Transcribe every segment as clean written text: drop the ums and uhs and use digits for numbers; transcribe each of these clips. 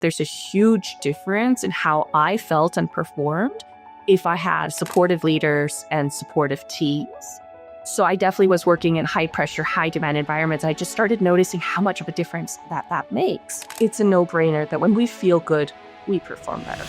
there's a huge difference in how I felt and performed if I had supportive leaders and supportive teams. So I definitely was working in high pressure, high demand environments. I just started noticing how much of a difference that makes. It's a no-brainer that when we feel good, we perform better.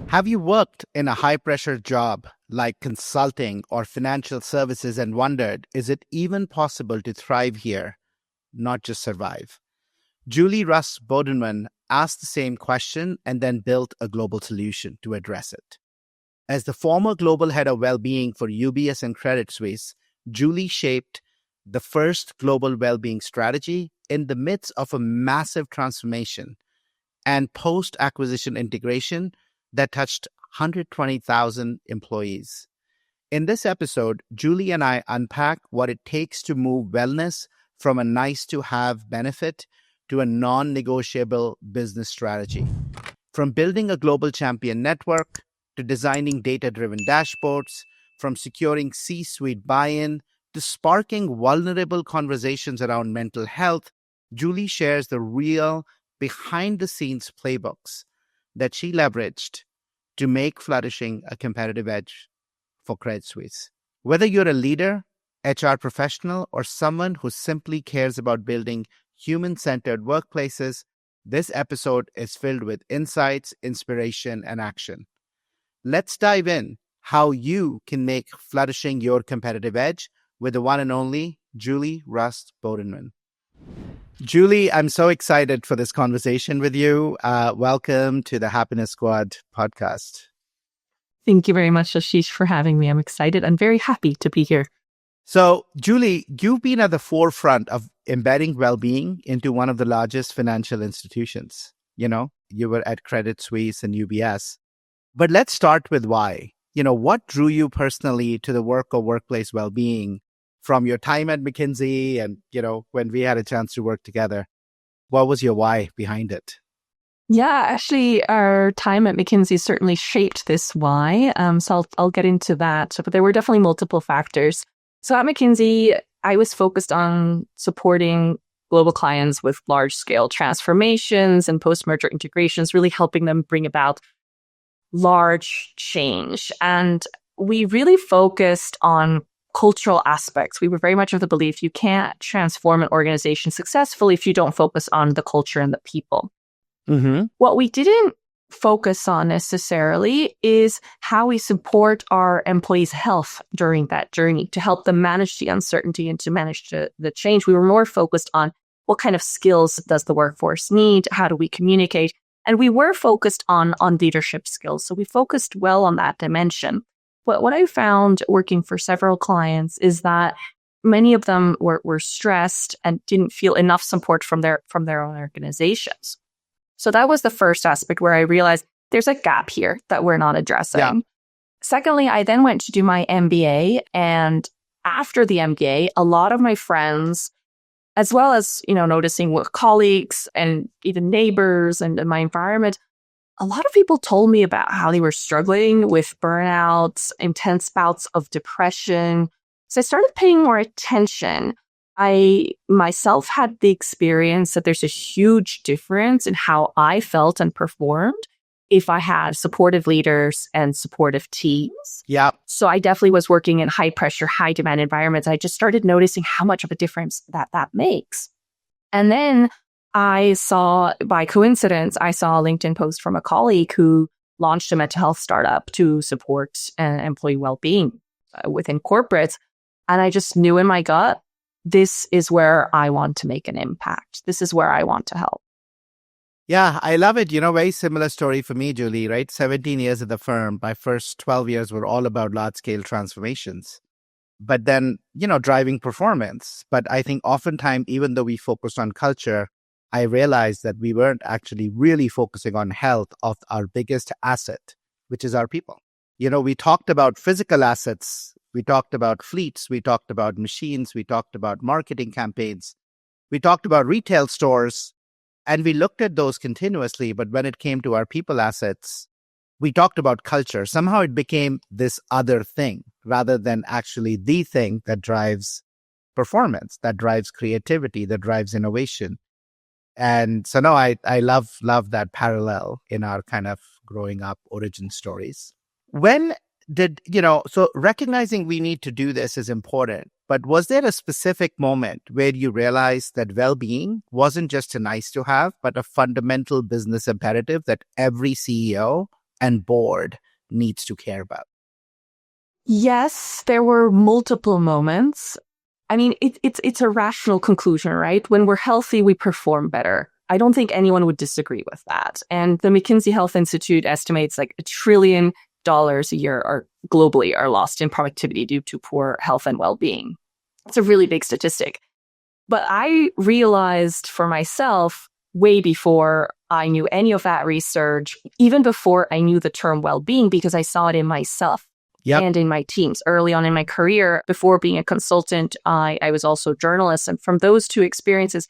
Have you worked in a high-pressure job like consulting or financial services and wondered, is it even possible to thrive here, not just survive? Julie Rust-Bodenmann asked the same question and then built a global solution to address it. As the former Global Head of Wellbeing for UBS and Credit Suisse, Julie shaped the first global well-being strategy in the midst of a massive transformation and post-acquisition integration that touched 120,000 employees. In this episode, Julie and I unpack what it takes to move wellness from a nice-to-have benefit to a non-negotiable business strategy. From building a global champion network to designing data-driven dashboards, from securing C-suite buy-in to sparking vulnerable conversations around mental health, Julie shares the real behind-the-scenes playbooks that she leveraged to make Flourishing a competitive edge for Credit Suisse. Whether you're a leader, HR professional, or someone who simply cares about building human-centered workplaces, this episode is filled with insights, inspiration, and action. Let's dive in how you can make Flourishing your competitive edge with the one and only Julie Rust-Bodenmann. Julie, I'm so excited for this conversation with you. Welcome to the Happiness Squad podcast. Thank you very much, Ashish, for having me. I'm excited and very happy to be here. So, Julie, you've been at the forefront of embedding well-being into one of the largest financial institutions. You were at Credit Suisse and UBS. But let's start with why. What drew you personally to the work of workplace well-being from your time at McKinsey and, when we had a chance to work together? What was your why behind it? Yeah, actually, our time at McKinsey certainly shaped this why. So I'll get into that. But there were definitely multiple factors. So at McKinsey, I was focused on supporting global clients with large-scale transformations and post-merger integrations, really helping them bring about large change. And we really focused on cultural aspects. We were very much of the belief you can't transform an organization successfully if you don't focus on the culture and the people. Mm-hmm. What we didn't focus on necessarily is how we support our employees' health during that journey to help them manage the uncertainty and to manage the change. We were more focused on what kind of skills does the workforce need? How do we communicate? And we were focused on leadership skills. So we focused well on that dimension. But what I found working for several clients is that many of them were stressed and didn't feel enough support from their own organizations. So that was the first aspect where I realized there's a gap here that we're not addressing. Yeah. Secondly, I then went to do my MBA. And after the MBA, a lot of my friends, as well as, noticing with colleagues and even neighbors and in my environment, a lot of people told me about how they were struggling with burnouts, intense bouts of depression. So I started paying more attention. I myself had the experience that there's a huge difference in how I felt and performed if I had supportive leaders and supportive teams. Yeah. So I definitely was working in high pressure, high demand environments. I just started noticing how much of a difference that makes. And then I saw, by coincidence, a LinkedIn post from a colleague who launched a mental health startup to support employee well-being within corporates. And I just knew in my gut, this is where I want to make an impact. This is where I want to help. Yeah, I love it. Very similar story for me, Julie, right? 17 years at the firm. My first 12 years were all about large-scale transformations. But then, driving performance. But I think oftentimes, even though we focused on culture, I realized that we weren't actually really focusing on health of our biggest asset, which is our people. We talked about physical assets. We talked about fleets. We talked about machines. We talked about marketing campaigns. We talked about retail stores. And we looked at those continuously. But when it came to our people assets, we talked about culture. Somehow it became this other thing rather than actually the thing that drives performance, that drives creativity, that drives innovation. And so no, I love that parallel in our kind of growing up origin stories. When did, so recognizing we need to do this is important, but was there a specific moment where you realized that well-being wasn't just a nice to have, but a fundamental business imperative that every CEO and board needs to care about? Yes, there were multiple moments. I mean, it's a rational conclusion, right? When we're healthy, we perform better. I don't think anyone would disagree with that. And the McKinsey Health Institute estimates like $1 trillion a year globally are lost in productivity due to poor health and well-being. It's a really big statistic. But I realized for myself way before I knew any of that research, even before I knew the term well-being, because I saw it in myself. Yep. And in my teams. Early on in my career, before being a consultant, I was also a journalist. And from those two experiences,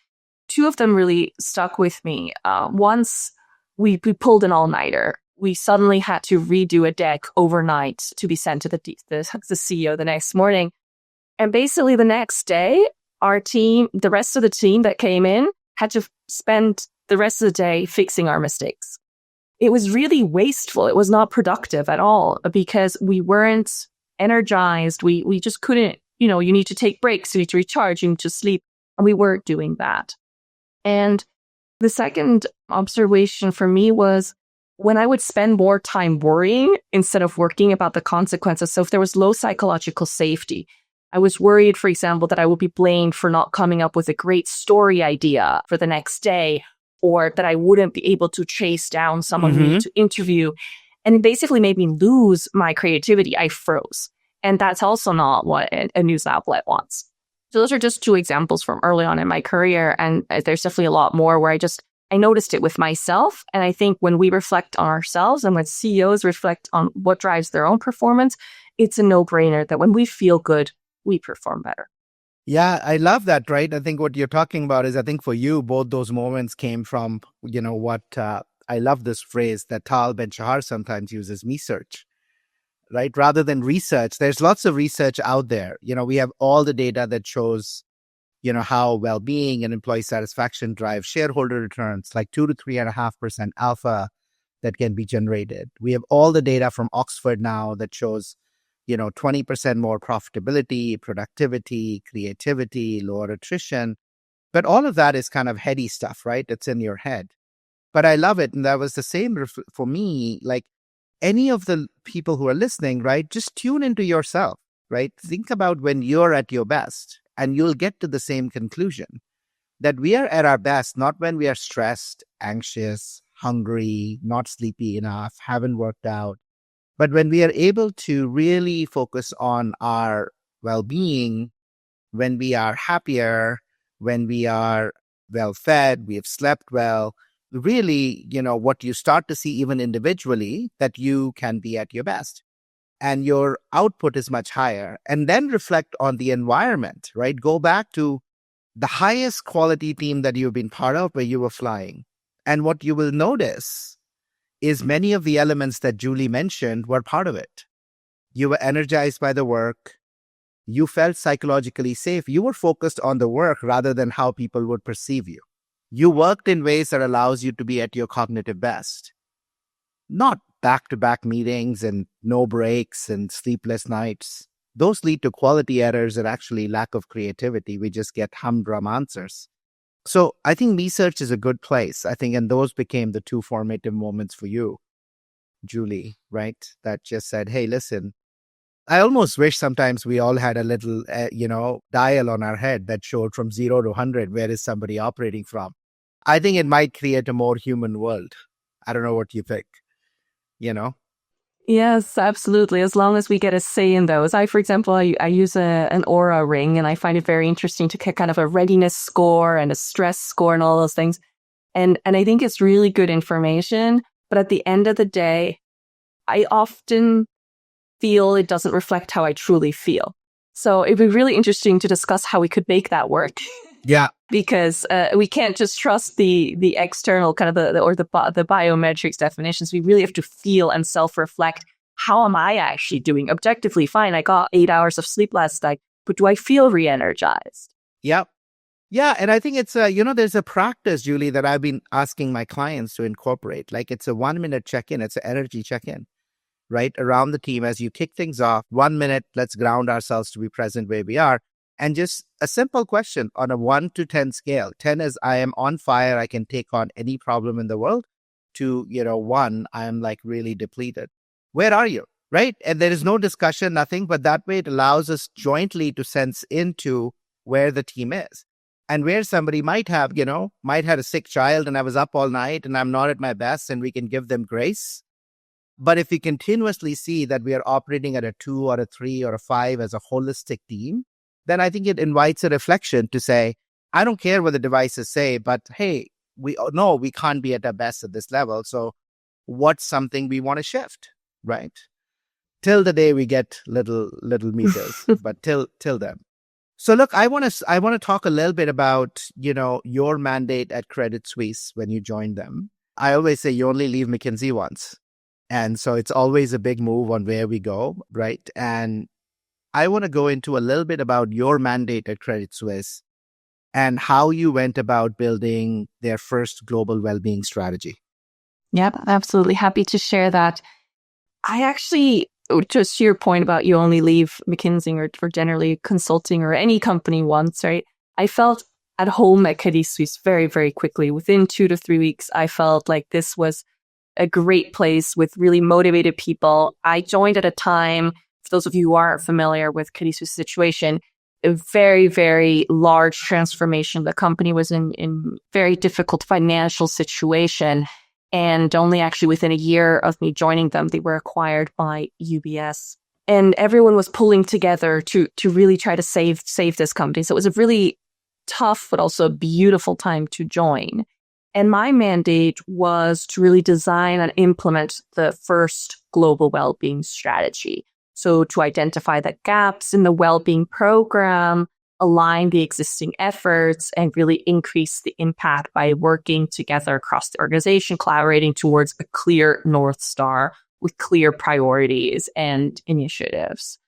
two of them really stuck with me. Once we pulled an all-nighter. We suddenly had to redo a deck overnight to be sent to the CEO the next morning. And basically the next day, our team, the rest of the team that came in, had to spend the rest of the day fixing our mistakes. It was really wasteful. It was not productive at all because we weren't energized. We just couldn't, you need to take breaks, you need to recharge, you need to sleep. And we weren't doing that. And the second observation for me was when I would spend more time worrying instead of working about the consequences. So if there was low psychological safety, I was worried, for example, that I would be blamed for not coming up with a great story idea for the next day, or that I wouldn't be able to chase down someone who needs to interview. And it basically made me lose my creativity. I froze. And that's also not what a news outlet wants. So those are just two examples from early on in my career. And there's definitely a lot more where I noticed it with myself. And I think when we reflect on ourselves and when CEOs reflect on what drives their own performance, it's a no-brainer that when we feel good, we perform better. Yeah, I love that, right? I think what you're talking about is, I think for you, both those moments came from, what I love this phrase that Tal Ben-Shahar sometimes uses, me search, right? Rather than research, there's lots of research out there. We have all the data that shows, how well-being and employee satisfaction drive shareholder returns, like 2 to 3.5% alpha that can be generated. We have all the data from Oxford now that shows 20% more profitability, productivity, creativity, lower attrition. But all of that is kind of heady stuff, right? It's in your head. But I love it. And that was the same for me. Like any of the people who are listening, right? Just tune into yourself, right? Think about when you're at your best and you'll get to the same conclusion that we are at our best, not when we are stressed, anxious, hungry, not sleepy enough, haven't worked out. But when we are able to really focus on our well-being, when we are happier, when we are well-fed, we have slept well, really, what you start to see even individually, that you can be at your best and your output is much higher. And then reflect on the environment, right? Go back to the highest quality team that you've been part of where you were flying. And what you will notice is many of the elements that Julie mentioned were part of it. You were energized by the work. You felt psychologically safe. You were focused on the work rather than how people would perceive you. You worked in ways that allows you to be at your cognitive best. Not back-to-back meetings and no breaks and sleepless nights. Those lead to quality errors and actually lack of creativity. We just get humdrum answers. So I think research is a good place. I think, and those became the two formative moments for you, Julie, right? That just said, hey, listen, I almost wish sometimes we all had a little, dial on our head that showed from 0 to 100, where is somebody operating from? I think it might create a more human world. I don't know what you think, Yes, absolutely. As long as we get a say in those. For example, I use an Aura ring, and I find it very interesting to get kind of a readiness score and a stress score and all those things. And I think it's really good information. But at the end of the day, I often feel it doesn't reflect how I truly feel. So it'd be really interesting to discuss how we could make that work. Yeah, because we can't just trust the external kind of the biometrics definitions. We really have to feel and self-reflect. How am I actually doing? Objectively, fine, I got 8 hours of sleep last night, but do I feel re-energized? Yep. Yeah. And I think it's there's a practice, Julie, that I've been asking my clients to incorporate. Like it's a 1-minute check-in. It's an energy check-in, right? Around the team as you kick things off. 1 minute, let's ground ourselves to be present where we are. And just a simple question on a 1 to 10 scale. 10 is I am on fire. I can take on any problem in the world. To, 1, I am like really depleted. Where are you? Right? And there is no discussion, nothing, but that way it allows us jointly to sense into where the team is. And where somebody might have a sick child and I was up all night and I'm not at my best, and we can give them grace. But if we continuously see that we are operating at a 2 or a 3 or a 5 as a holistic team, then I think it invites a reflection to say, I don't care what the devices say, but hey, we know we can't be at our best at this level. So what's something we want to shift, right? Till the day we get little meters, but till then. So look, I want to talk a little bit about, your mandate at Credit Suisse when you joined them. I always say you only leave McKinsey once. And so it's always a big move on where we go, right? And I want to go into a little bit about your mandate at Credit Suisse and how you went about building their first global well-being strategy. Yep, absolutely. Happy to share that. I actually, just to your point about you only leave McKinsey or generally consulting or any company once, right? I felt at home at Credit Suisse very, very quickly. Within 2 to 3 weeks, I felt like this was a great place with really motivated people. I joined at a time, for those of you who aren't familiar with Credit Suisse situation, a very, very large transformation. The company was in very difficult financial situation. And only actually within a year of me joining them, they were acquired by UBS. And everyone was pulling together to really try to save this company. So it was a really tough, but also a beautiful time to join. And my mandate was to really design and implement the first global well-being strategy. So to identify the gaps in the well-being program, align the existing efforts, and really increase the impact by working together across the organization, collaborating towards a clear North Star with clear priorities and initiatives.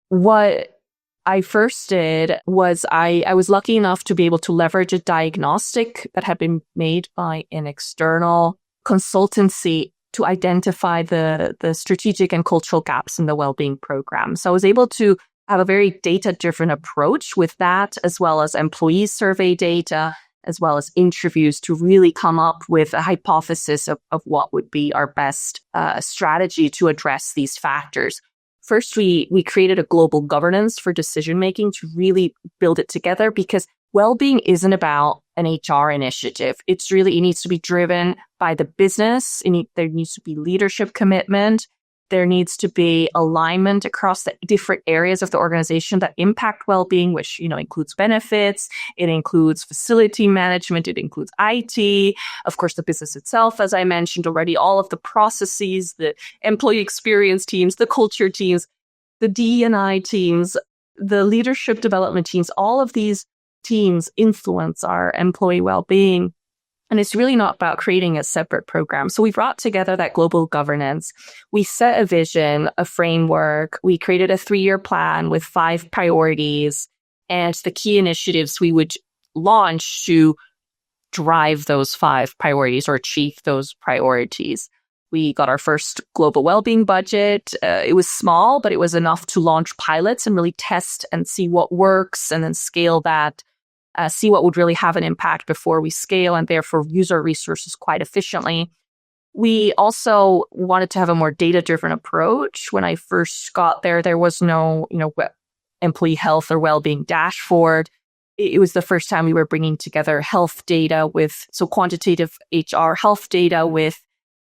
What I first did was I was lucky enough to be able to leverage a diagnostic that had been made by an external consultancy to identify the strategic and cultural gaps in the well-being program. So I was able to have a very data-driven approach with that, as well as employee survey data, as well as interviews to really come up with a hypothesis of what would be our best strategy to address these factors. First, we created a global governance for decision-making to really build it together, because well-being isn't about an HR initiative. It needs to be driven by the business. There needs to be leadership commitment. There needs to be alignment across the different areas of the organization that impact well-being, which, includes benefits. It includes facility management. It includes IT. Of course, the business itself, as I mentioned already, all of the processes, the employee experience teams, the culture teams, the D&I teams, the leadership development teams, all of these teams influence our employee well-being. And it's really not about creating a separate program. So we brought together that global governance. We set a vision, a framework. We created a 3-year plan with 5 priorities and the key initiatives we would launch to drive those 5 priorities or achieve those priorities. We got our first global well-being budget. It was small, but it was enough to launch pilots and really test and see what works, and then scale that. See what would really have an impact before we scale, and therefore use our resources quite efficiently. We also wanted to have a more data-driven approach. When I first got there was no, employee health or well-being dashboard. It was the first time we were bringing together health data quantitative HR health data with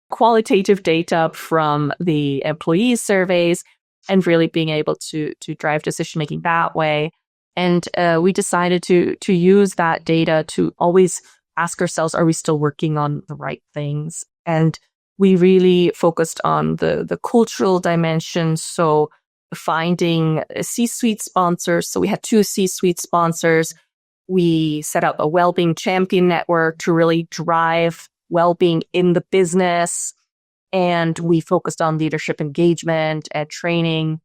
qualitative data from the employee surveys, and really being able to drive decision-making that way. And we decided to use that data to always ask ourselves, are we still working on the right things? And we really focused on the cultural dimension. So finding a C-suite sponsor. So we had 2 C-suite sponsors. We set up a wellbeing champion network to really drive wellbeing in the business. And we focused on leadership engagement and training.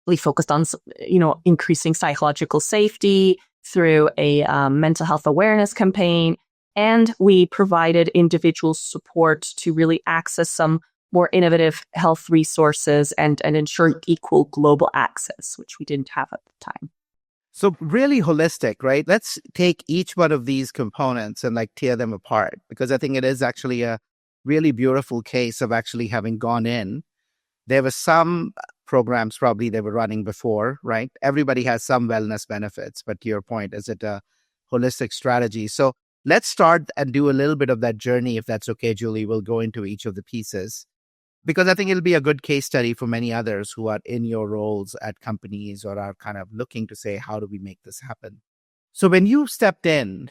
We focused on, increasing psychological safety through a mental health awareness campaign. And we provided individuals support to really access some more innovative health resources and ensure equal global access, which we didn't have at the time. So really holistic, right? Let's take each one of these components and tear them apart, because I think it is actually a really beautiful case of actually having gone in. There were some programs probably they were running before, right? Everybody has some wellness benefits, but to your point, is it a holistic strategy? So let's start and do a little bit of that journey, if that's okay, Julie. We'll go into each of the pieces, because I think it'll be a good case study for many others who are in your roles at companies or are kind of looking to say, how do we make this happen? So when you stepped in,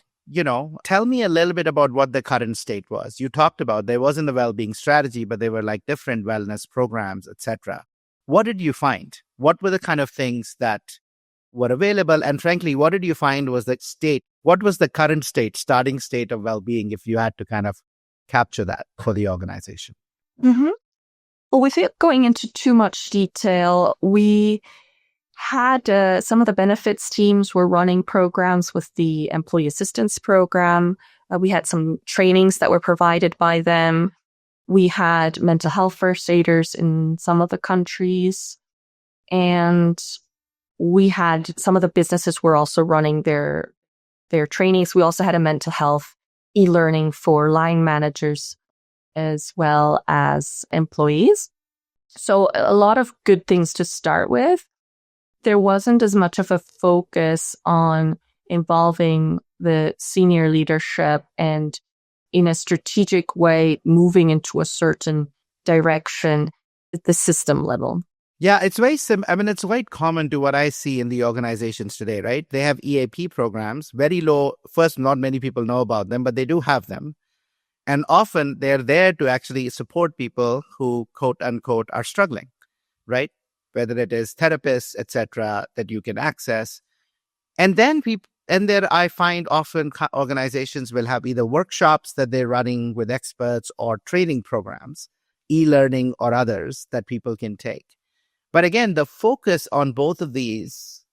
tell me a little bit about what the current state was. You talked about there wasn't a well-being strategy, but there were different wellness programs, etc. What did you find? What were the kind of things that were available? And frankly, what did you find was the state? What was the current state, starting state of well-being, if you had to kind of capture that for the organization? Mm-hmm. Well, without going into too much detail, we had some of the benefits teams were running programs with the employee assistance program. We had some trainings that were provided by them. We had mental health first aiders in some of the countries. And we had some of the businesses were also running their trainings. We also had a mental health e-learning for line managers as well as employees. So a lot of good things to start with. There wasn't as much of a focus on involving the senior leadership and in a strategic way moving into a certain direction at the system level. Yeah, it's very it's quite common to what I see in the organizations today, right? They have EAP programs, very low. First, not many people know about them, but they do have them. And often they're there to actually support people who, quote unquote, are struggling, right? Whether it is therapists, etc., that you can access. And then there I find often organizations will have either workshops that they're running with experts or training programs, e-learning or others that people can take. But again, the focus on both of these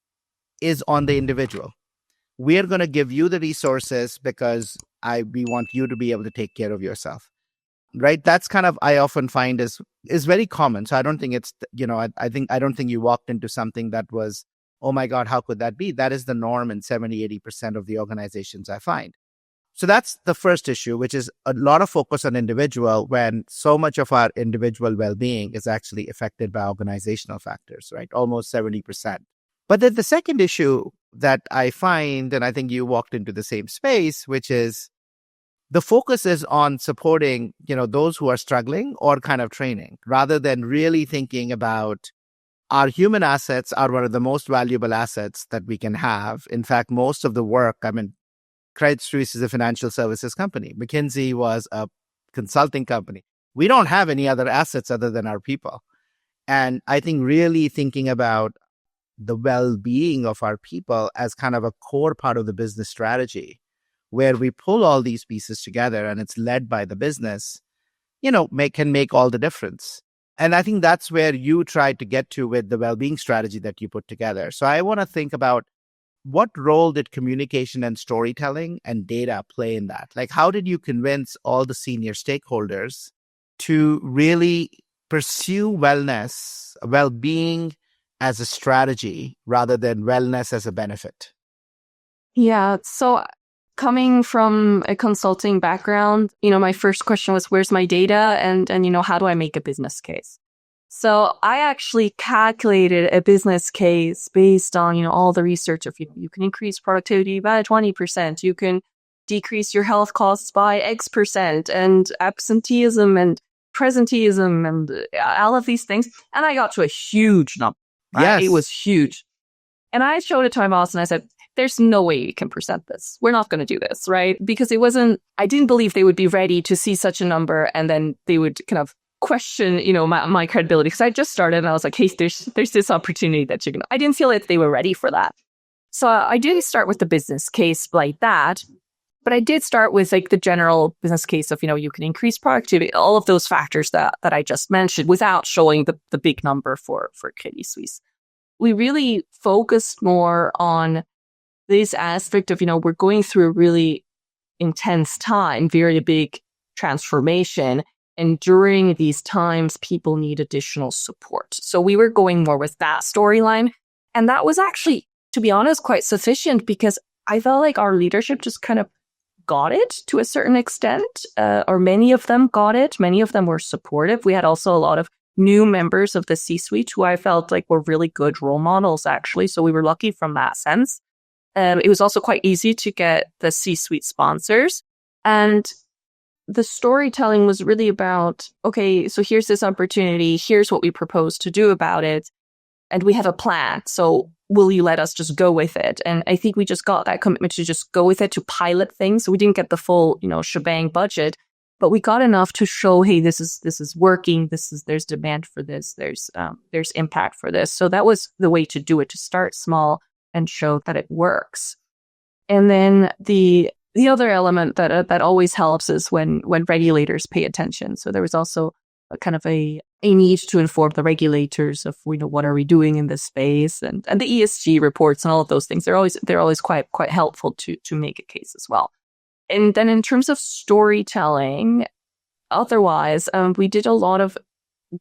is on the individual. We are going to give you the resources because we want you to be able to take care of yourself, right? That's kind of, I often find is very common. So I don't think it's, I don't think you walked into something that was, oh my God, how could that be? That is the norm in 70-80% of the organizations I find. So that's the first issue, which is a lot of focus on individual when so much of our individual well-being is actually affected by organizational factors, right? Almost 70%. But then the second issue that I find, and I think you walked into the same space, which is the focus is on supporting, those who are struggling or kind of training, rather than really thinking about our human assets are one of the most valuable assets that we can have. In fact, most of the work, Credit Suisse is a financial services company. McKinsey was a consulting company. We don't have any other assets other than our people. And I think really thinking about the well-being of our people as kind of a core part of the business strategy, where we pull all these pieces together and it's led by the business, can make all the difference. And I think that's where you tried to get to with the well-being strategy that you put together. So I want to think about what role did communication and storytelling and data play in that? How did you convince all the senior stakeholders to really pursue well-being as a strategy rather than wellness as a benefit? Yeah. So coming from a consulting background, my first question was, where's my data? And how do I make a business case? So I actually calculated a business case based on, all the research. If you can increase productivity by 20%, you can decrease your health costs by X%, and absenteeism and presenteeism and all of these things. And I got to a huge number. Right? Yes. It was huge. And I showed it to my boss and I said, there's no way you can present this. We're not going to do this, right? Because I didn't believe they would be ready to see such a number and then they would kind of question, my credibility. Because I just started and I was like, hey, there's this opportunity that I didn't feel like they were ready for that. So I didn't start with the business case like that, but I did start with like the general business case of, you can increase productivity, all of those factors that I just mentioned without showing the big number for Credit Suisse. We really focused more on this aspect of, we're going through a really intense time, very big transformation. And during these times, people need additional support. So we were going more with that storyline. And that was actually, to be honest, quite sufficient because I felt like our leadership just kind of got it to a certain extent, or many of them got it. Many of them were supportive. We had also a lot of new members of the C-suite who I felt like were really good role models, actually. So we were lucky from that sense. It was also quite easy to get the C-suite sponsors. And the storytelling was really about, okay, so here's this opportunity. Here's what we propose to do about it. And we have a plan. So will you let us just go with it? And I think we just got that commitment to just go with it, to pilot things. So we didn't get the full, shebang budget, but we got enough to show, hey, this is working. There's demand for this. There's impact for this. So that was the way to do it, to start small and show that it works. And then the other element that always helps is when regulators pay attention. So there was also a kind of a need to inform the regulators of, what are we doing in this space, and the ESG reports and all of those things. They're always quite helpful to make a case as well. And then in terms of storytelling, otherwise, we did a lot of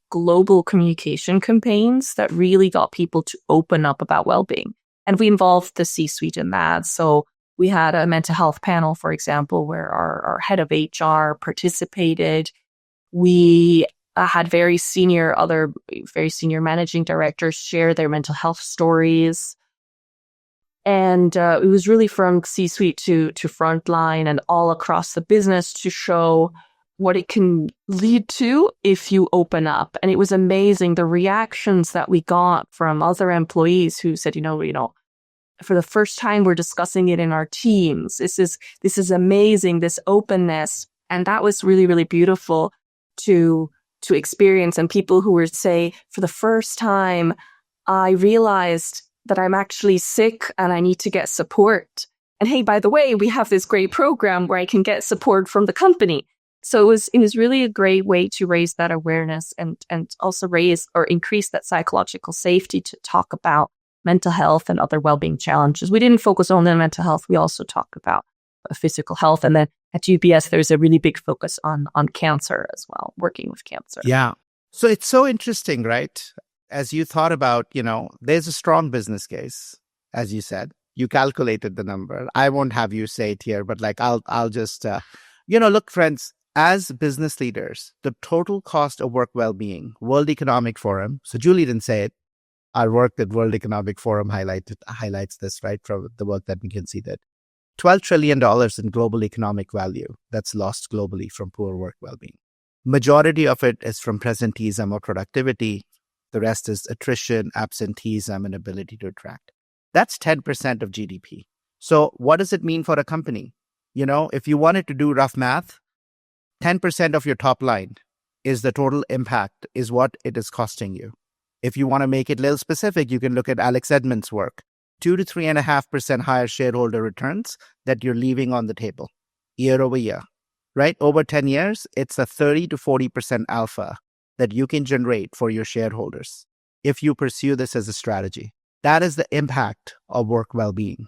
global communication campaigns that really got people to open up about well-being. And we involved the C-suite in that. So we had a mental health panel, for example, where our head of HR participated. We had very senior managing directors share their mental health stories. And it was really from C-suite to frontline and all across the business to show what it can lead to if you open up. And it was amazing, the reactions that we got from other employees who said, for the first time, we're discussing it in our teams. This is amazing, this openness. And that was really, really beautiful to experience. And people who would say, for the first time, I realized that I'm actually sick and I need to get support. And hey, by the way, we have this great program where I can get support from the company. So it was really a great way to raise that awareness and also raise or increase that psychological safety to talk about mental health and other well-being challenges. We didn't focus only on mental health. We also talk about physical health. And then at UBS, there's a really big focus on cancer as well, working with cancer. Yeah. So it's so interesting, right? As you thought about, there's a strong business case, as you said. You calculated the number. I won't have you say it here, but I'll just, look, friends, as business leaders, the total cost of work well-being, World Economic Forum, so Julie didn't say it, our work at World Economic Forum highlights this, right, from the work that McKinsey did. $12 trillion in global economic value that's lost globally from poor work well-being. Majority of it is from presenteeism or productivity. The rest is attrition, absenteeism, and ability to attract. That's 10% of GDP. So what does it mean for a company? If you wanted to do rough math, 10% of your top line is the total impact, is what it is costing you. If you want to make it a little specific, you can look at Alex Edmond's work. 2 to 3.5% higher shareholder returns that you're leaving on the table year over year, right? Over 10 years, it's a 30 to 40% alpha that you can generate for your shareholders if you pursue this as a strategy. That is the impact of work well-being.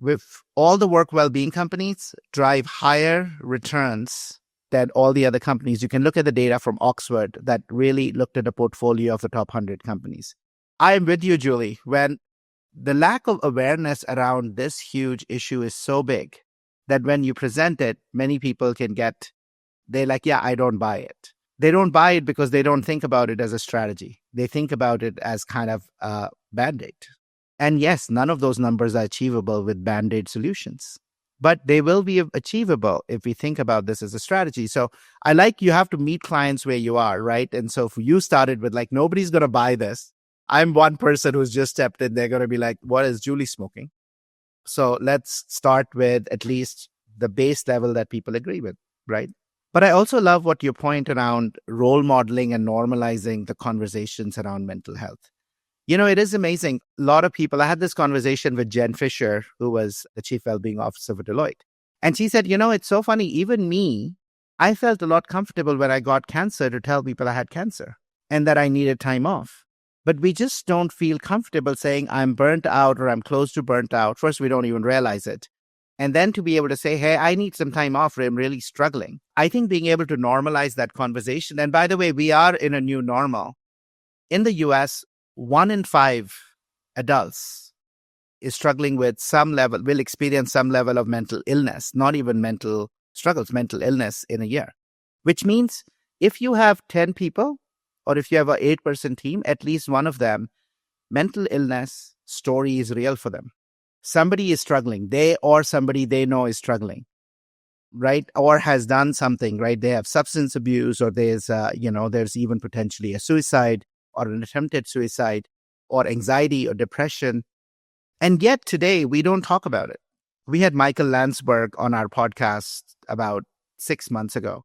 With all the work well-being companies drive higher returns than all the other companies. You can look at the data from Oxford that really looked at a portfolio of the top 100 companies. I am with you, Julie, when the lack of awareness around this huge issue is so big that when you present it, many people they're like, yeah, I don't buy it. They don't buy it because they don't think about it as a strategy. They think about it as kind of a Band-Aid. And yes, none of those numbers are achievable with Band-Aid solutions, but they will be achievable if we think about this as a strategy. So you have to meet clients where you are, right? And so if you started with nobody's going to buy this, I'm one person who's just stepped in. They're going to be like, what is Julie smoking? So let's start with at least the base level that people agree with, right? But I also love your point around role modeling and normalizing the conversations around mental health. It is amazing. A lot of people, I had this conversation with Jen Fisher, who was the chief wellbeing officer for Deloitte. And she said, it's so funny. Even me, I felt a lot comfortable when I got cancer to tell people I had cancer and that I needed time off. But we just don't feel comfortable saying I'm burnt out or I'm close to burnt out. First, we don't even realize it. And then to be able to say, hey, I need some time off or I'm really struggling. I think being able to normalize that conversation. And by the way, we are in a new normal. In the US, 1 in 5 adults is struggling with some level, will experience some level of mental illness, not even mental struggles, mental illness in a year. Which means if you have 10 people or if you have an 8-person team, at least one of them, mental illness story is real for them. Somebody is struggling, somebody they know is struggling, right? Or has done something, right? They have substance abuse or there's even potentially a suicide or an attempted suicide or anxiety or depression. And yet today we don't talk about it. We had Michael Landsberg on our podcast about 6 months ago.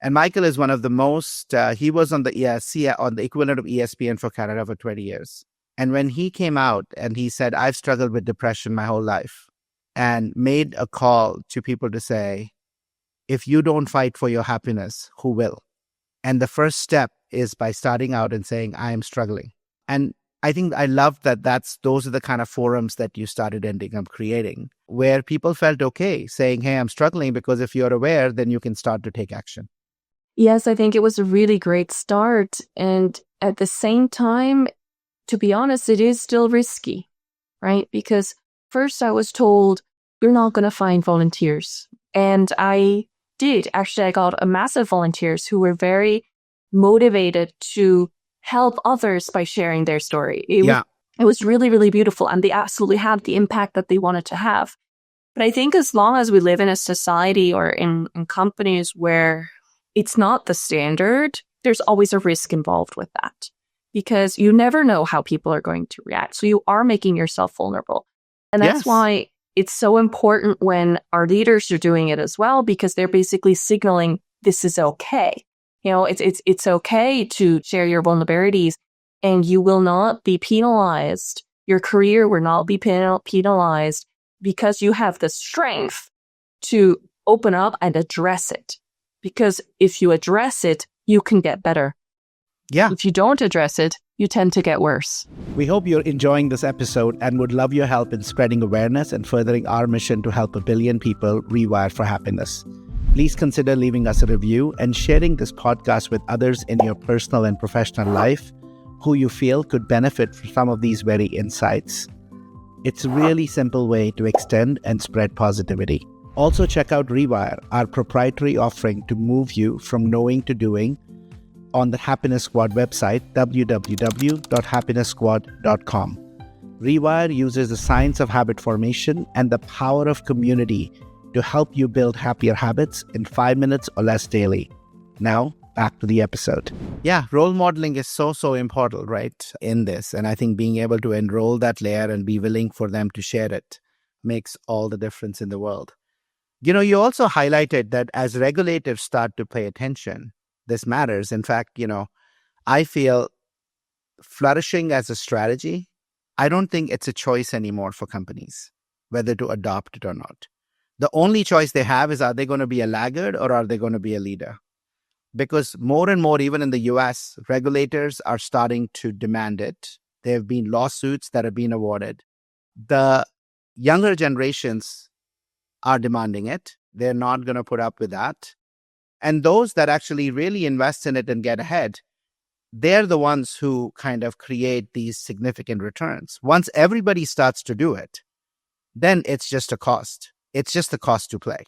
And Michael is one of the most, he was on the on the equivalent of ESPN for Canada for 20 years. And when he came out and he said, I've struggled with depression my whole life, and made a call to people to say, if you don't fight for your happiness, who will? And the first step is by starting out and saying, I am struggling. And I think I love that those are the kind of forums that you started ending up creating, where people felt okay saying, hey, I'm struggling, because if you're aware, then you can start to take action. Yes, I think it was a really great start. And at the same time, to be honest, it is still risky, right? Because first I was told, you're not going to find volunteers. And I did. Actually, I got a massive volunteers who were very motivated to help others by sharing their story. It was really, really beautiful. And they absolutely had the impact that they wanted to have. But I think as long as we live in a society or in companies where it's not the standard, there's always a risk involved with that, because you never know how people are going to react. So you are making yourself vulnerable. And that's why it's so important when our leaders are doing it as well, because they're basically signaling this is okay. It's okay to share your vulnerabilities, and you will not be penalized. Your career will not be penalized because you have the strength to open up and address it. Because if you address it, you can get better. Yeah. If you don't address it, you tend to get worse. We hope you're enjoying this episode and would love your help in spreading awareness and furthering our mission to help 1 billion people rewire for happiness. Please consider leaving us a review and sharing this podcast with others in your personal and professional life who you feel could benefit from some of these very insights. It's a really simple way to extend and spread positivity. Also, check out Rewire, our proprietary offering to move you from knowing to doing, on the Happiness Squad website, www.happiness-squad.com. Rewire uses the science of habit formation and the power of community to help you build happier habits in 5 minutes or less daily. Now, back to the episode. Yeah, role modeling is so important, right, in this. And I think being able to enroll that layer and be willing for them to share it makes all the difference in the world. You also highlighted that as regulators start to pay attention, this matters. In fact, I feel flourishing as a strategy, I don't think it's a choice anymore for companies, whether to adopt it or not. The only choice they have is, are they going to be a laggard or are they going to be a leader? Because more and more, even in the US, regulators are starting to demand it. There have been lawsuits that have been awarded. The younger generations are demanding it. They're not going to put up with that. And those that actually really invest in it and get ahead, they're the ones who kind of create these significant returns. Once everybody starts to do it, then it's just a cost. It's just the cost to play.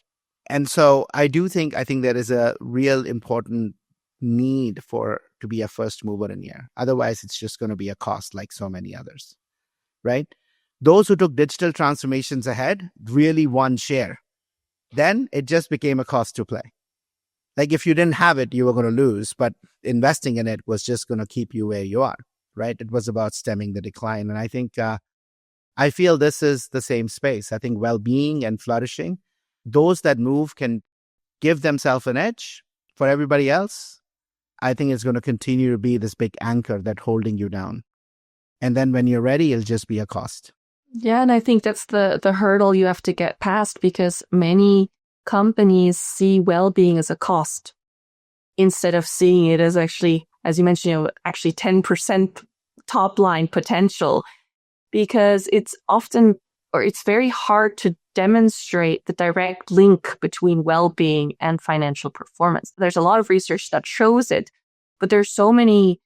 And so I think there is a real important need to be a first mover in here. Otherwise, it's just going to be a cost like so many others, right? Those who took digital transformations ahead really won share. Then it just became a cost to play. Like if you didn't have it, you were going to lose, but investing in it was just going to keep you where you are, right? It was about stemming the decline. And I think, I feel this is the same space. I think well-being and flourishing, those that move can give themselves an edge. For everybody else, I think it's going to continue to be this big anchor that's holding you down. And then when you're ready, it'll just be a cost. Yeah, and I think that's the hurdle you have to get past, because many companies see well-being as a cost instead of seeing it as actually, as you mentioned, actually 10% top line potential, because it's often, or it's very hard to demonstrate the direct link between well-being and financial performance. There's a lot of research that shows it, but there's so many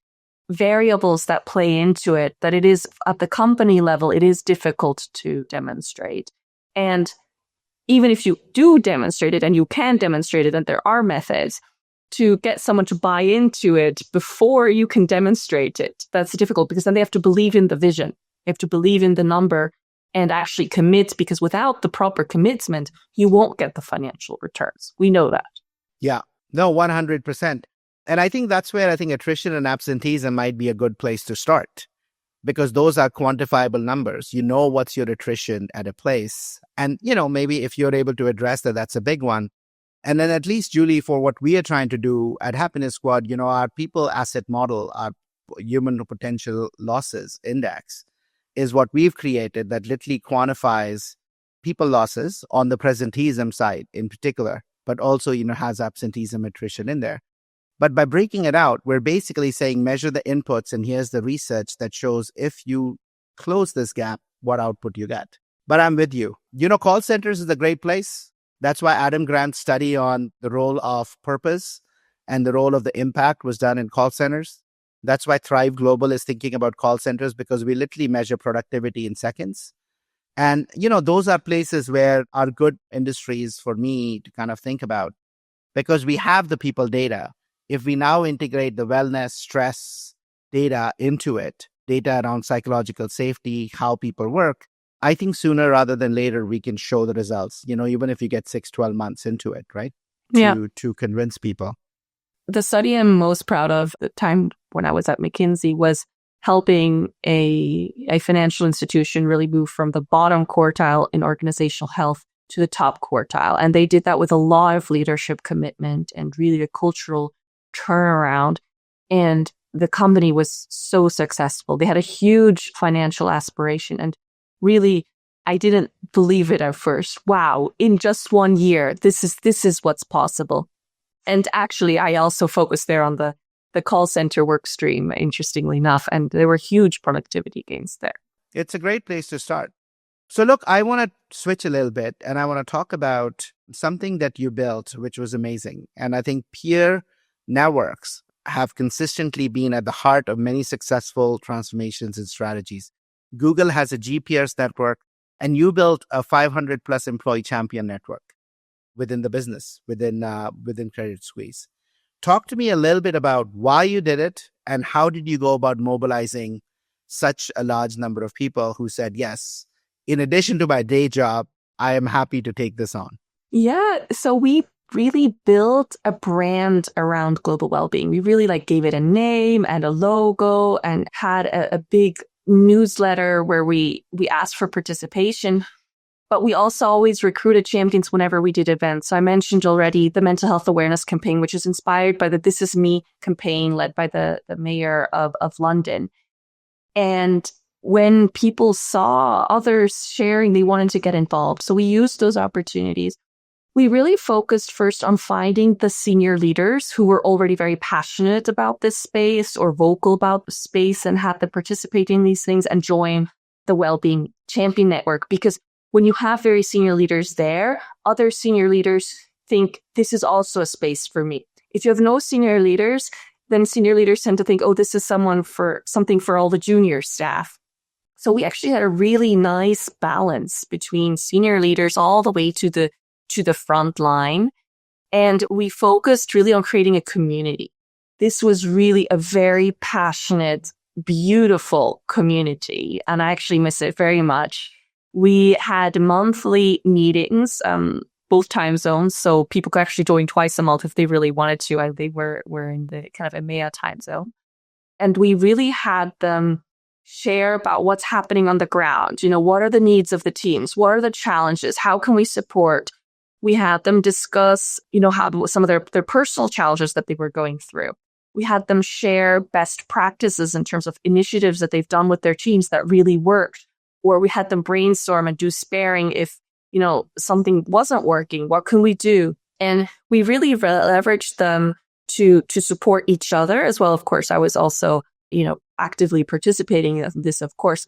variables that play into it that it is, at the company level, it is difficult to demonstrate. And even if you do demonstrate it, and you can demonstrate it, and there are methods to get someone to buy into it before you can demonstrate it, that's difficult, because then they have to believe in the vision. They have to believe in the number and actually commit, because without the proper commitment, you won't get the financial returns. We know that. Yeah, no, 100%. And I think that's where I think attrition and absenteeism might be a good place to start, because those are quantifiable numbers. You know what's your attrition at a place. And, maybe if you're able to address that, that's a big one. And then at least, Julie, for what we are trying to do at Happiness Squad, our people asset model, our human potential losses index is what we've created that literally quantifies people losses on the presenteeism side in particular, but also, has absenteeism attrition in there. But by breaking it out, we're basically saying measure the inputs, and here's the research that shows if you close this gap, what output you get. But I'm with you. Call centers is a great place. That's why Adam Grant's study on the role of purpose and the role of the impact was done in call centers. That's why Thrive Global is thinking about call centers, because we literally measure productivity in seconds. And, those are places where are good industries for me to kind of think about, because we have the people data. If we now integrate the wellness, stress data into it, data around psychological safety, how people work, I think sooner rather than later, we can show the results, even if you get 6-12 months into it, right? To convince people. The study I'm most proud of, the time when I was at McKinsey, was helping a financial institution really move from the bottom quartile in organizational health to the top quartile. And they did that with a lot of leadership commitment and really a cultural turnaround. And the company was so successful. They had a huge financial aspiration. And really, I didn't believe it at first. Wow, in just 1 year, this is what's possible. And actually, I also focused there on the call center work stream, interestingly enough, and there were huge productivity gains there. It's a great place to start. So look, I want to switch a little bit, and I want to talk about something that you built, which was amazing. And I think peer networks have consistently been at the heart of many successful transformations and strategies. Google has a GPRS network, and you built a 500 plus employee champion network within the business, within Credit Suisse. Talk to me a little bit about why you did it, and how did you go about mobilizing such a large number of people who said, yes, in addition to my day job, I am happy to take this on. Yeah, so we really built a brand around global well-being. We really gave it a name and a logo, and had a big newsletter where we asked for participation. But we also always recruited champions whenever we did events. So I mentioned already the mental health awareness campaign, which is inspired by the This Is Me campaign led by the mayor of London. And when people saw others sharing, they wanted to get involved. So we used those opportunities. We really focused first on finding the senior leaders who were already very passionate about this space or vocal about the space and had to participate in these things and join the Wellbeing Champion Network. Because when you have very senior leaders there, other senior leaders think this is also a space for me. If you have no senior leaders, then senior leaders tend to think, oh, this is something for all the junior staff. So we actually had a really nice balance between senior leaders all the way to the front line. And we focused really on creating a community. This was really a very passionate, beautiful community. And I actually miss it very much. We had monthly meetings, both time zones. So people could actually join twice a month if they really wanted to. And they were in the kind of EMEA time zone. And we really had them share about what's happening on the ground. What are the needs of the teams? What are the challenges? How can we support? We had them discuss, how some of their personal challenges that they were going through. We had them share best practices in terms of initiatives that they've done with their teams that really worked. Or we had them brainstorm and do sparing if, something wasn't working. What can we do? And we really leveraged them to support each other as well. Of course, I was also, actively participating in this, of course.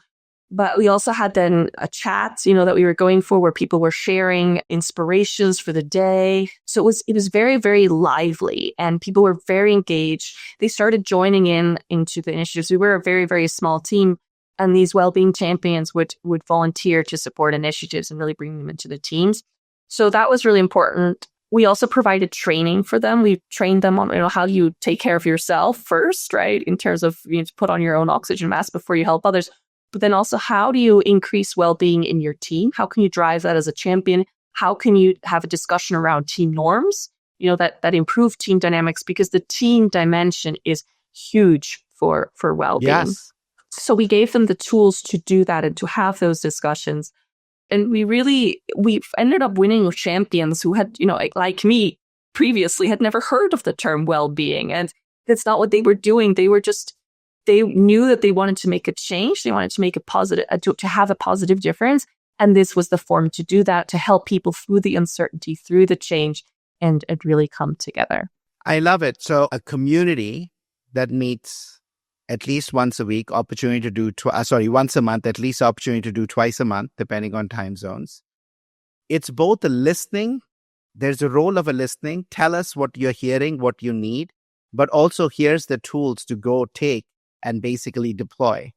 But we also had then a chat, that we were going for where people were sharing inspirations for the day. So it was very, very lively and people were very engaged. They started joining into the initiatives. We were a very, very small team and these wellbeing champions would volunteer to support initiatives and really bring them into the teams. So that was really important. We also provided training for them. We trained them on, how you take care of yourself first, right? In terms of to put on your own oxygen mask before you help others. But then also, how do you increase well-being in your team? How can you drive that as a champion? How can you have a discussion around team norms, that improve team dynamics? Because the team dimension is huge for well-being. Yes. So we gave them the tools to do that and to have those discussions. And we ended up winning with champions who had, like me previously, had never heard of the term well-being. And that's not what they were doing. They knew that they wanted to make a change. They wanted to make a positive, to have a positive difference. And this was the form to do that, to help people through the uncertainty, through the change, and really come together. I love it. So a community that meets at least once a week, opportunity to do, once a month, at least opportunity to do twice a month, depending on time zones. It's both a listening. There's a role of a listening. Tell us what you're hearing, what you need, but also here's the tools to go take and basically deploy,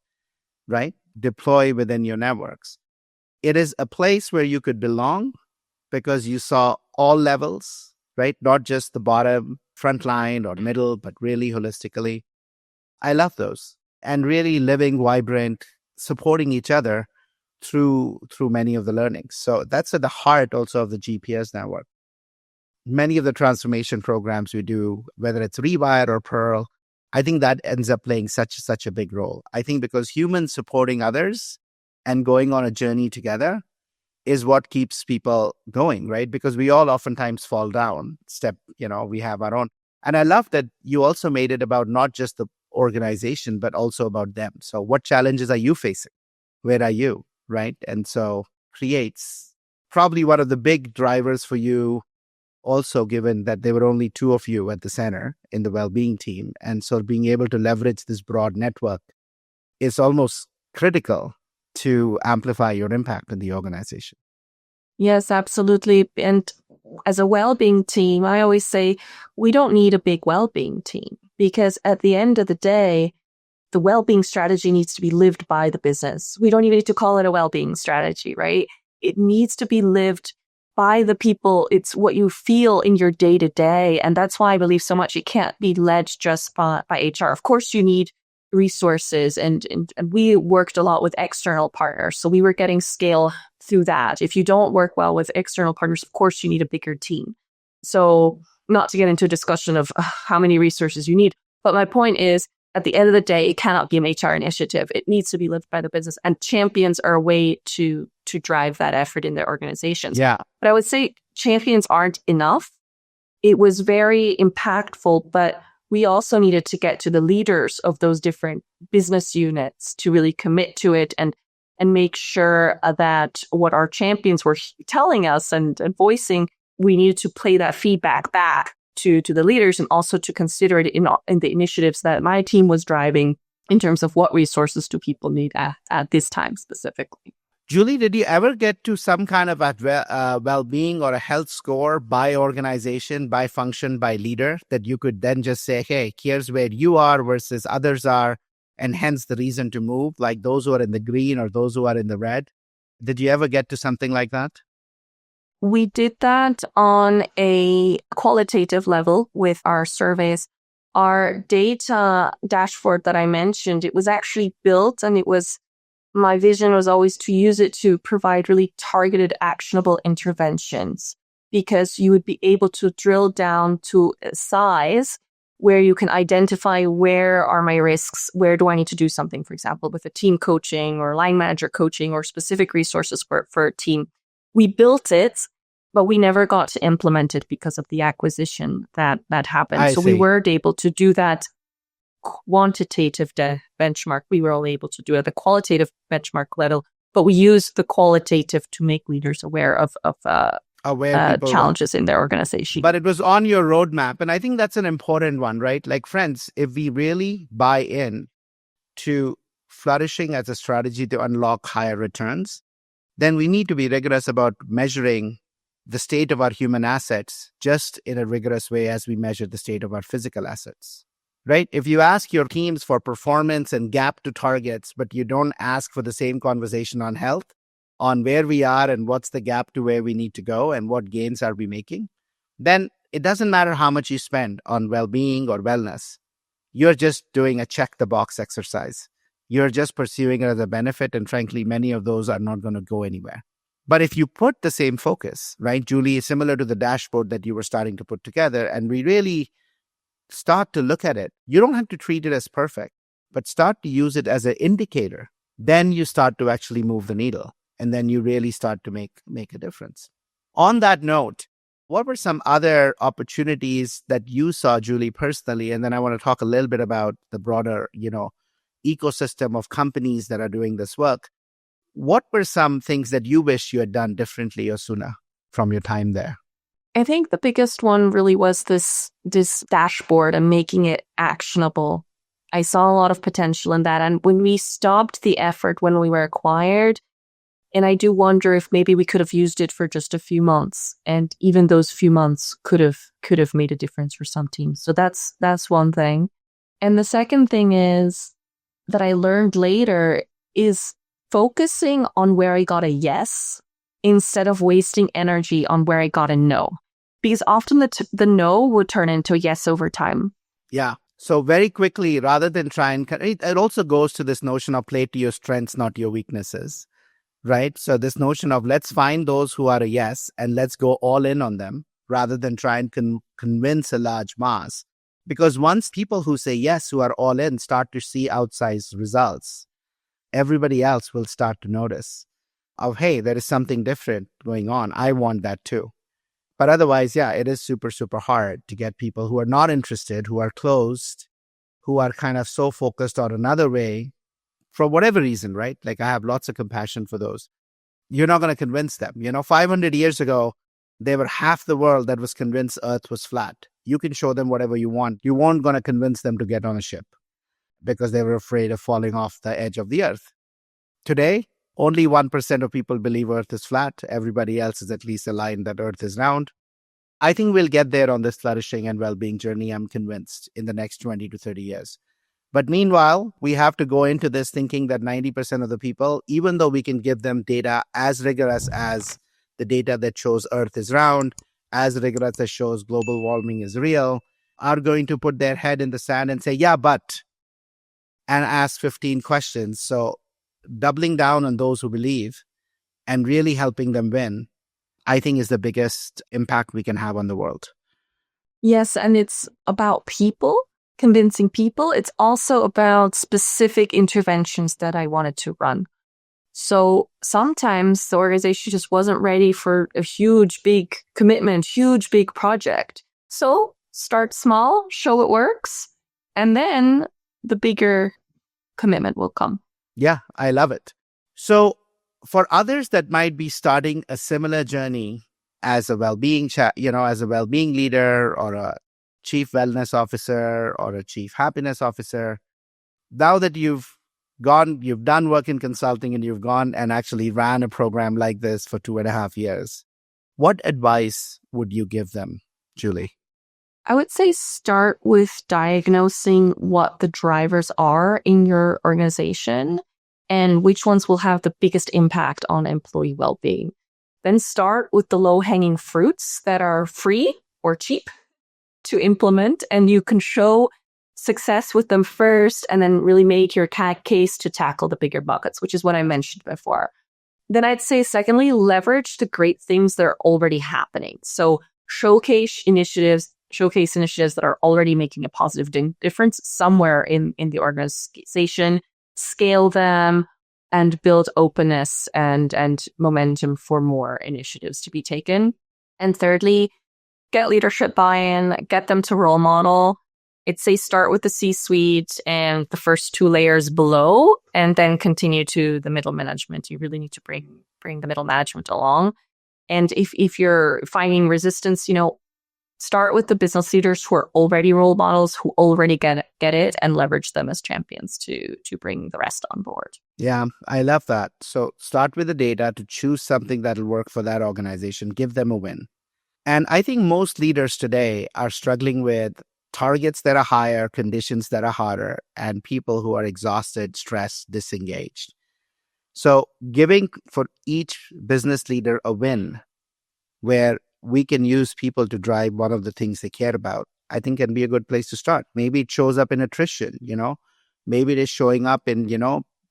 right? Deploy within your networks. It is a place where you could belong because you saw all levels, right? Not just the bottom, front line or middle, but really holistically. I love those. And really living, vibrant, supporting each other through many of the learnings. So that's at the heart also of the GPS network. Many of the transformation programs we do, whether it's Rewire or Pearl, I think that ends up playing such a big role. I think because humans supporting others and going on a journey together is what keeps people going, right? Because we all oftentimes fall down, we have our own. And I love that you also made it about not just the organization, but also about them. So what challenges are you facing? Where are you, right? And so creates probably one of the big drivers for you also, given that there were only two of you at the center in the well-being team. And so being able to leverage this broad network is almost critical to amplify your impact in the organization. Yes, absolutely. And as a well-being team, I always say we don't need a big well-being team because at the end of the day, the well-being strategy needs to be lived by the business. We don't even need to call it a well-being strategy, right? It needs to be lived by the people. It's what you feel in your day-to-day. And that's why I believe so much it can't be led just by HR. Of course, you need resources and we worked a lot with external partners. So we were getting scale through that. If you don't work well with external partners, of course, you need a bigger team. So not to get into a discussion of how many resources you need. But my point is, at the end of the day, it cannot be an HR initiative. It needs to be lived by the business. And champions are a way to drive that effort in their organizations. Yeah. But I would say champions aren't enough. It was very impactful, but we also needed to get to the leaders of those different business units to really commit to it and make sure that what our champions were telling us and voicing, we needed to play that feedback back to the leaders and also to consider it in the initiatives that my team was driving in terms of what resources do people need at this time specifically. Julie, did you ever get to some kind of well-being or a health score by organization, by function, by leader that you could then just say, hey, here's where you are versus others are, and hence the reason to move, like those who are in the green or those who are in the red? Did you ever get to something like that? We did that on a qualitative level with our surveys. Our data dashboard that I mentioned, it was actually built and my vision was always to use it to provide really targeted, actionable interventions because you would be able to drill down to a size where you can identify where are my risks, where do I need to do something, for example, with a team coaching or line manager coaching or specific resources for a team. We built it, but we never got to implement it because of the acquisition that happened. So we weren't able to do that quantitative benchmark, we were all able to do at the qualitative benchmark level, but we used the qualitative to make leaders aware of challenges in their organization. But it was on your roadmap. And I think that's an important one, right? Like, friends, if we really buy in to flourishing as a strategy to unlock higher returns, then we need to be rigorous about measuring the state of our human assets just in a rigorous way as we measure the state of our physical assets, right? If you ask your teams for performance and gap to targets, but you don't ask for the same conversation on health, on where we are and what's the gap to where we need to go and what gains are we making, then it doesn't matter how much you spend on well-being or wellness. You're just doing a check the box exercise. You're just pursuing it as a benefit. And frankly, many of those are not going to go anywhere. But if you put the same focus, right, Julie, similar to the dashboard that you were starting to put together, and we really start to look at it, you don't have to treat it as perfect, but start to use it as an indicator. Then you start to actually move the needle. And then you really start to make a difference. On that note, what were some other opportunities that you saw, Julie, personally? And then I want to talk a little bit about the broader, ecosystem of companies that are doing this work. What were some things that you wish you had done differently or sooner from your time there? I think the biggest one really was this dashboard and making it actionable. I saw a lot of potential in that. And when we stopped the effort when we were acquired, and I do wonder if maybe we could have used it for just a few months, and even those few months could have made a difference for some teams. So that's one thing. And the second thing is that I learned later is focusing on where I got a yes instead of wasting energy on where I got a no, because often the no would turn into a yes over time. Yeah. So very quickly, rather than try and it also goes to this notion of play to your strengths, not your weaknesses. Right? So this notion of let's find those who are a yes and let's go all in on them rather than try and convince a large mass. Because once people who say yes, who are all in, start to see outsized results, everybody else will start to notice of, hey, there is something different going on. I want that too. But otherwise, yeah, it is super, super hard to get people who are not interested, who are closed, who are kind of so focused on another way, for whatever reason, right? Like, I have lots of compassion for those. You're not going to convince them. 500 years ago, they were half the world that was convinced Earth was flat. You can show them whatever you want. You weren't going to convince them to get on a ship because they were afraid of falling off the edge of the Earth. Today, only 1% of people believe Earth is flat. Everybody else is at least aligned that Earth is round. I think we'll get there on this flourishing and well-being journey, I'm convinced, in the next 20 to 30 years. But meanwhile, we have to go into this thinking that 90% of the people, even though we can give them data as rigorous as the data that shows Earth is round, as rigorous as shows global warming is real, are going to put their head in the sand and say, yeah, but, and ask 15 questions. So doubling down on those who believe and really helping them win, I think is the biggest impact we can have on the world. Yes, and it's about people. Convincing people. It's also about specific interventions that I wanted to run. So sometimes the organization just wasn't ready for a huge, big commitment, huge, big project. So start small, show it works, and then the bigger commitment will come. Yeah, I love it. So for others that might be starting a similar journey as a well-being, as a well-being leader or a chief wellness officer or a chief happiness officer, now that you've done work in consulting and you've gone and actually ran a program like this for 2.5 years, what advice would you give them, Julie? I would say start with diagnosing what the drivers are in your organization and which ones will have the biggest impact on employee well-being. Then start with the low-hanging fruits that are free or cheap to implement, and you can show success with them first and then really make your case to tackle the bigger buckets, which is what I mentioned before. Then I'd say, secondly, leverage the great things that are already happening. So showcase initiatives that are already making a positive difference somewhere in the organization, scale them, and build openness and momentum for more initiatives to be taken. And thirdly, get leadership buy-in, get them to role model. I'd say start with the C-suite and the first two layers below, and then continue to the middle management. You really need to bring the middle management along. And if you're finding resistance, start with the business leaders who are already role models, who already get it, and leverage them as champions to bring the rest on board. Yeah, I love that. So start with the data to choose something that'll work for that organization, give them a win. And I think most leaders today are struggling with targets that are higher, conditions that are harder, and people who are exhausted, stressed, disengaged. So giving for each business leader a win where we can use people to drive one of the things they care about, I think can be a good place to start. Maybe it shows up in attrition, maybe it is showing up in,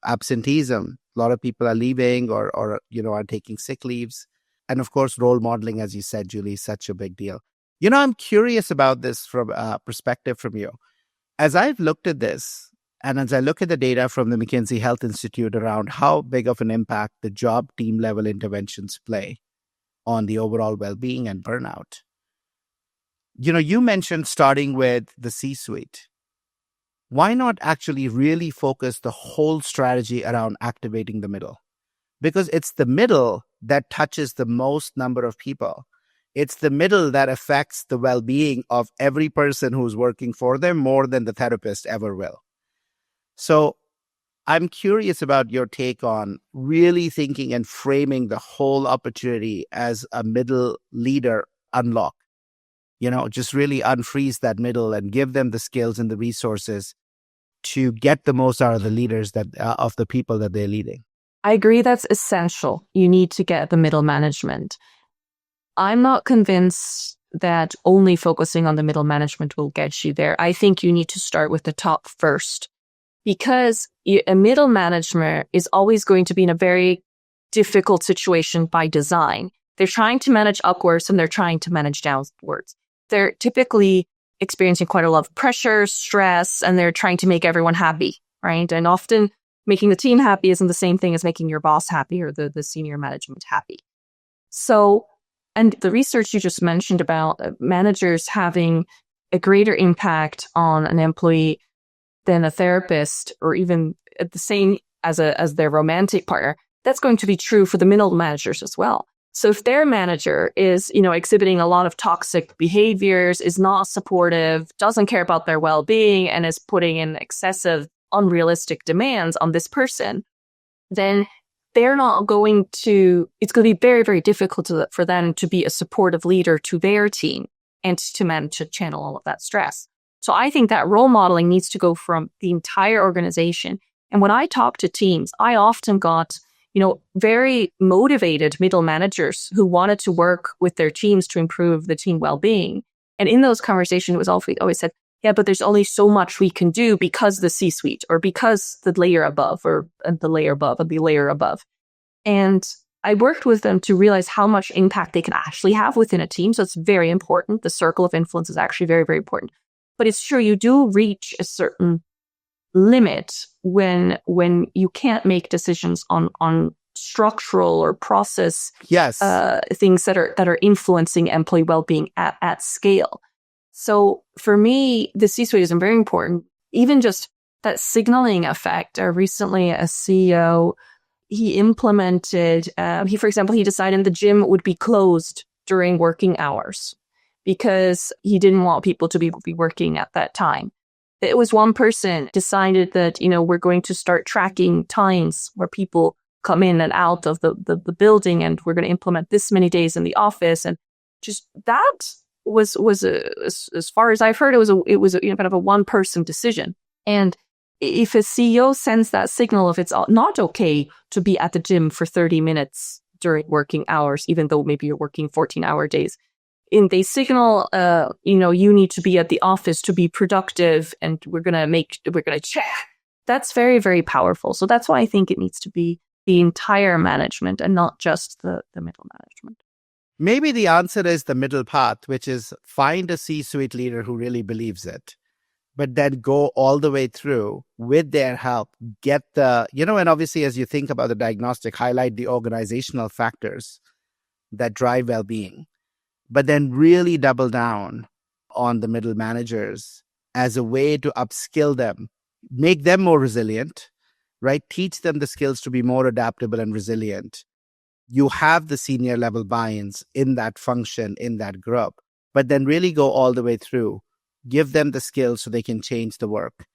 absenteeism. A lot of people are leaving or are taking sick leaves. And of course, role modeling, as you said, Julie, is such a big deal. I'm curious about this from a perspective from you. As I've looked at this, and as I look at the data from the McKinsey Health Institute around how big of an impact the job team level interventions play on the overall well-being and burnout. You mentioned starting with the C-suite. Why not actually really focus the whole strategy around activating the middle? Because it's the middle that touches the most number of people. It's the middle that affects the well-being of every person who's working for them more than the therapist ever will. So I'm curious about your take on really thinking and framing the whole opportunity as a middle leader unlock. Just really unfreeze that middle and give them the skills and the resources to get the most out of the leaders of the people that they're leading. I agree that's essential. You need to get the middle management. I'm not convinced that only focusing on the middle management will get you there. I think you need to start with the top first, because a middle manager is always going to be in a very difficult situation by design. They're trying to manage upwards and they're trying to manage downwards. They're typically experiencing quite a lot of pressure, stress, and they're trying to make everyone happy, right? And often making the team happy isn't the same thing as making your boss happy or the senior management happy. So, and the research you just mentioned about managers having a greater impact on an employee than a therapist, or even the same as their romantic partner, that's going to be true for the middle managers as well. So if their manager is, exhibiting a lot of toxic behaviors, is not supportive, doesn't care about their well-being, and is putting in excessive, unrealistic demands on this person, then they're not going to, it's going to be very, very difficult for them to be a supportive leader to their team and to manage to channel all of that stress. So I think that role modeling needs to go from the entire organization. And when I talk to teams, I often got, very motivated middle managers who wanted to work with their teams to improve the team well-being. And in those conversations, it was always said, yeah, but there's only so much we can do because the C-suite, or because the layer above, or the layer above, and the layer above. And I worked with them to realize how much impact they can actually have within a team. So it's very important. The circle of influence is actually very, very important. But it's true, you do reach a certain limit when you can't make decisions on structural or process things that are influencing employee well-being at scale. So for me, the C-suite is very important. Even just that signaling effect. Recently, a CEO, he implemented, for example, he decided the gym would be closed during working hours because he didn't want people to be working at that time. It was one person decided that, we're going to start tracking times where people come in and out of the building, and we're going to implement this many days in the office. And just that was as far as I've heard, it was kind of a one person decision. And if a CEO sends that signal, if it's not okay to be at the gym for 30 minutes during working hours, even though maybe you're working 14-hour days, and they signal, you need to be at the office to be productive, and we're going to check. That's very, very powerful. So that's why I think it needs to be the entire management and not just the middle management. Maybe the answer is the middle path, which is find a C-suite leader who really believes it, but then go all the way through with their help, get and obviously as you think about the diagnostic, highlight the organizational factors that drive well-being, but then really double down on the middle managers as a way to upskill them, make them more resilient, right? Teach them the skills to be more adaptable and resilient. You have the senior level buy-ins in that function, in that group, but then really go all the way through. Give them the skills so they can change the work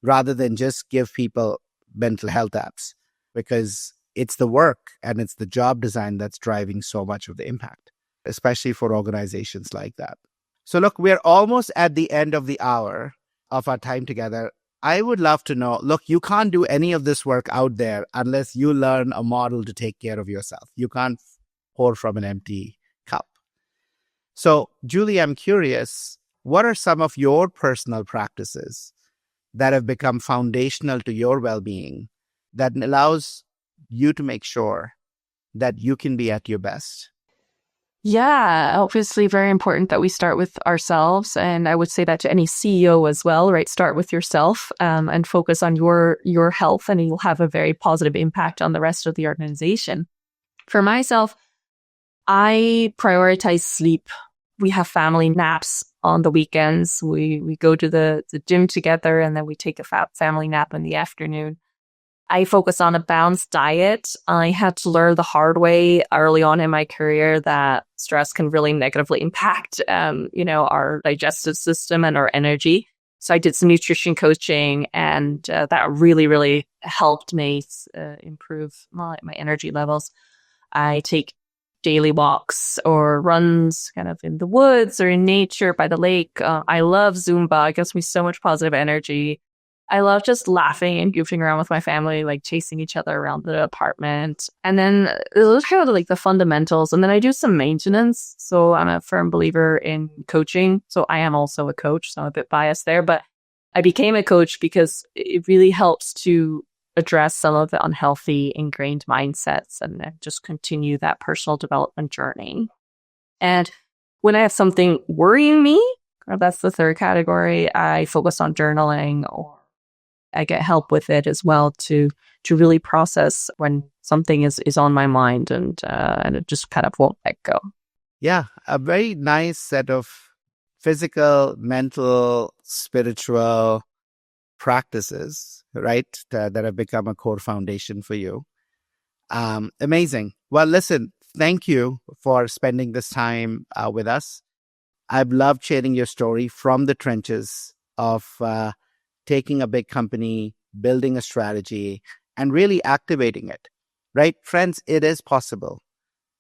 rather than just give people mental health apps, because it's the work and it's the job design that's driving so much of the impact, especially for organizations like that. So look, we're almost at the end of the hour of our time together. I would love to know, look, you can't do any of this work out there unless you learn a model to take care of yourself. You can't pour from an empty cup. So Julie, I'm curious, what are some of your personal practices that have become foundational to your well-being that allows you to make sure that you can be at your best? Yeah, obviously very important that we start with ourselves. And I would say that to any CEO as well, right? Start with yourself and focus on your health, and you'll have a very positive impact on the rest of the organization. For myself, I prioritize sleep. We have family naps on the weekends. We go to the gym together, and then we take a family nap in the afternoon. I focus on a balanced diet. I had to learn the hard way early on in my career that stress can really negatively impact, our digestive system and our energy. So I did some nutrition coaching, and that really, really helped me improve my energy levels. I take daily walks or runs kind of in the woods or in nature by the lake. I love Zumba. It gives me so much positive energy. I love just laughing and goofing around with my family, like chasing each other around the apartment. And then those are kind of like the fundamentals. And then I do some maintenance. So I'm a firm believer in coaching. So I am also a coach. So I'm a bit biased there. But I became a coach because it really helps to address some of the unhealthy ingrained mindsets and just continue that personal development journey. And when I have something worrying me, that's the third category, I focus on journaling, or I get help with it as well to really process when something is on my mind, and it just kind of won't let go. Yeah, a very nice set of physical, mental, spiritual practices, right, that have become a core foundation for you. Amazing. Well, listen, thank you for spending this time with us. I've loved sharing your story from the trenches of taking a big company, building a strategy, and really activating it, right? Friends, it is possible.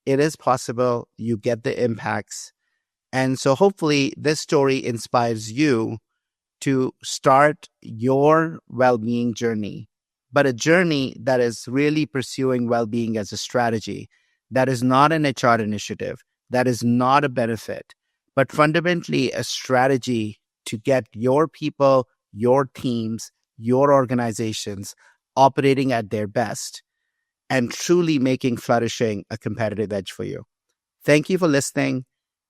It is possible. You get the impacts. And so hopefully this story inspires you to start your well-being journey, but a journey that is really pursuing well-being as a strategy, that is not an HR initiative, that is not a benefit, but fundamentally a strategy to get your people, your teams, your organizations operating at their best and truly making Flourishing a competitive edge for you. Thank you for listening,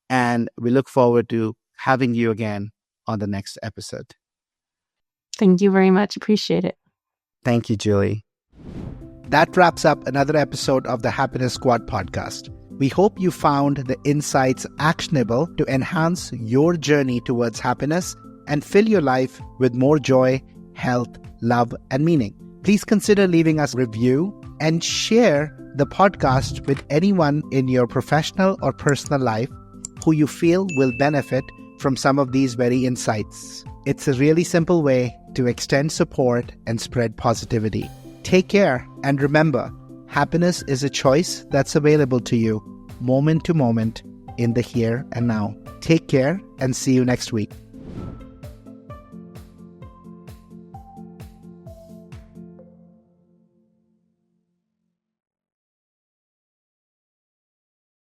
and we look forward to having you again on the next episode. Thank you very much. Appreciate it. Thank you, Julie. That wraps up another episode of the Happiness Squad podcast. We hope you found the insights actionable to enhance your journey towards happiness and fill your life with more joy, health, love, and meaning. Please consider leaving us a review and share the podcast with anyone in your professional or personal life who you feel will benefit from some of these very insights. It's a really simple way to extend support and spread positivity. Take care, and remember, happiness is a choice that's available to you moment to moment in the here and now. Take care, and see you next week.